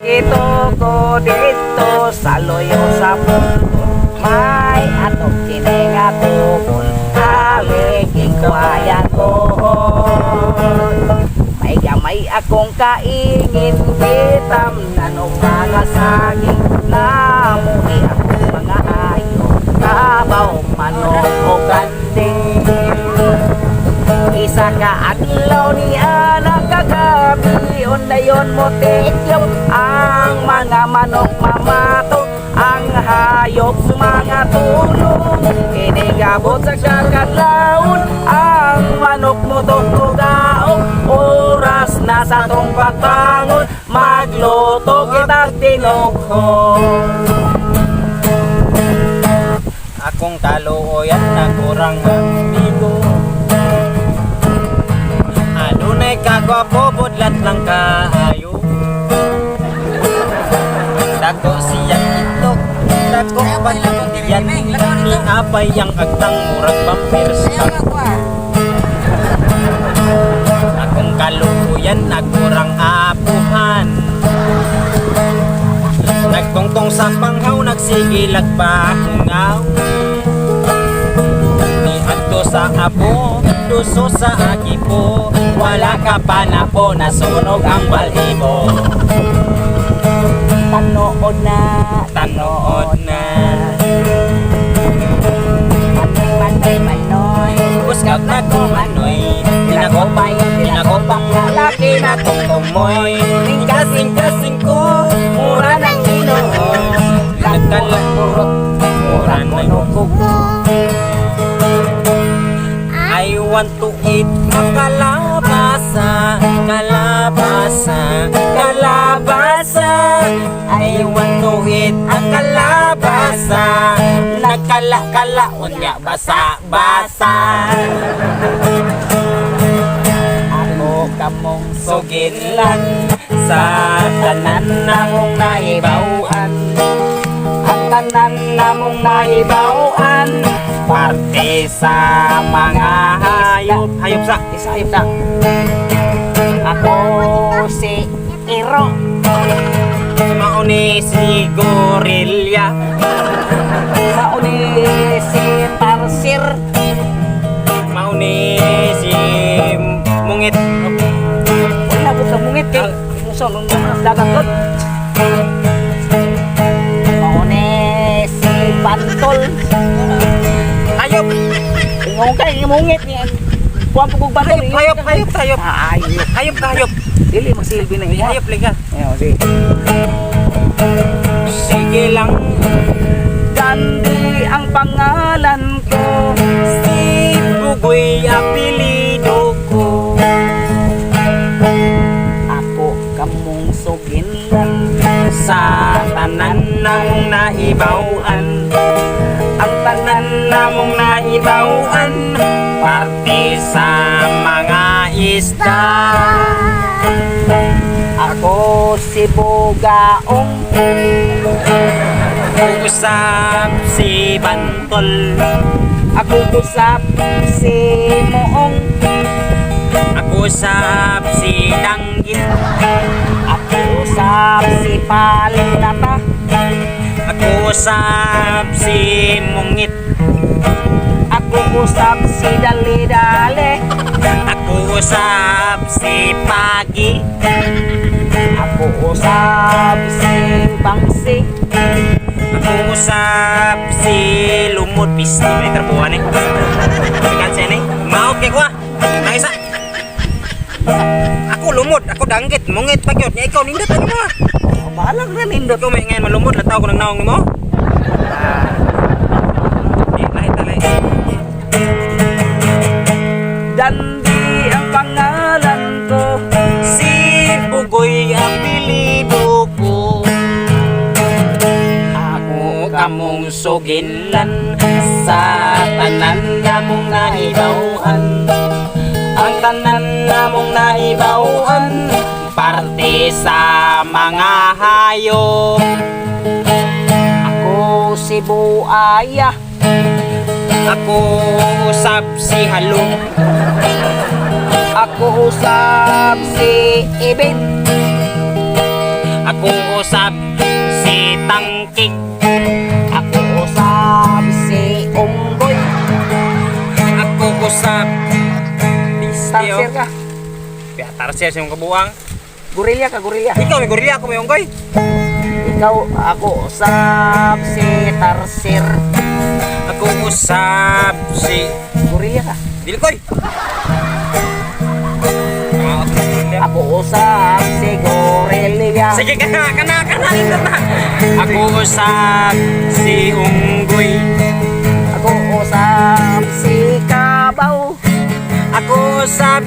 Ito ko dito sa loyo sa mundo, may atong tininga tubol, aliging kuhayan ko. May gamay akong kaingin, bitam na nung mga saging, namuhi akong mga hayop, kabaw, manok o kanding. Isa ka adlaw ni anak kagabi, ondayon mo tikyom, ang mga manok mamato, ang hayop mga tulong. Inigabot sa kakadlawon, ang manok mo tugaong, oras na sa tong pagbangon, magluto kitang tinukhon. Akong kaluoyan na kurang amigo, adunay kagwapo budlat lang kaayo. Dako siyang itok, dako pagkakitiyan, ni apay ang agtang murag vampires ka. Akong kaluoyan na kurang apuhan, nagtungtong sa panghaw, nagsigilag pa hungaw. Ni adto sa abo, duso sa agipo, wala ka pa na po, nasunog ang balhibo. Tanood na, Tanood na, manoy, uskag na kumanoy, pinagopang lalaki na tungtumoy. Kasing-kasing ko, mura ng Ginoo, nagkalagurot, mura ng I want to eat kalabasa, kalabasa, kalabasa. I want to eat kalabasa, nagkala-kala, unya basa-basa. Ako kamong suginlan sa tanan namong naibawan, ang tanan namong naibawan, parte sa mga hayop. Hayop sa, isa hayop sa. ako si Iro, Mauni si Gorilla, mauni si Tarsir, mauni si Mungit. wala ko sa mungit kay muso ng dagat ko. Mauni si Bantol, Hayop, ingong kay mungit niya. Kuwan po kong bantol. hayop, hayop, hayop. Ayop. Hayop ka, hayop. Dili magsilbi na Di iya. hayop liga. Ayun, sige. Sige lang, Dandy ang pangalan ko, si Bugoy apelido ko. ako kamong suginlan, Sa tanan namong naibawan, ang tanan namong naibawan, parte sa mga isda. ako si Bugaong, Usap si Bantol, ako usap si Moong, ako usap si Danggit, ako usap si Palinata, ako usap si Mungit, ako usap si Dali-Dali, ako usap si Pagi, ako usap si Bangsi, ako usap si Lumot. Pisti may trabuhan eh. Bigan siya eh. Maot kay ko ah. Ang isa. Ako lumot, ako danggit, mungit pagyot niya ikaw nindot ano mo ah. balag na nindot. Ikaw may ngayon malumot, lataw ko ng naong mo. Lahi talay. Dandy ang pangalan ko, Si Bugoy apelido ko. Ako kamong suginlan sa tanan namong naibawan, ang tanan namong naibawan, parte sa mga hayop. ako si Buaya, Ako usap si Halong, ako usap si Ibin, ako Ako usab si Tangkik. Ako usab si Unggoy. Ako usab Tarsier ka. Kaya tarsier sa mong kabuang. Gorilya ka, gorilya. Ikaw may gorilla, ako may unggoy. Ikaw, ako usab si Tarsier. Ako usab si Gorilya ka. Dilkoy. Ako usab si Gorilya. Sige kana indot na. Ako usab si unggoy. Ako usab si Kabaw. Ako usab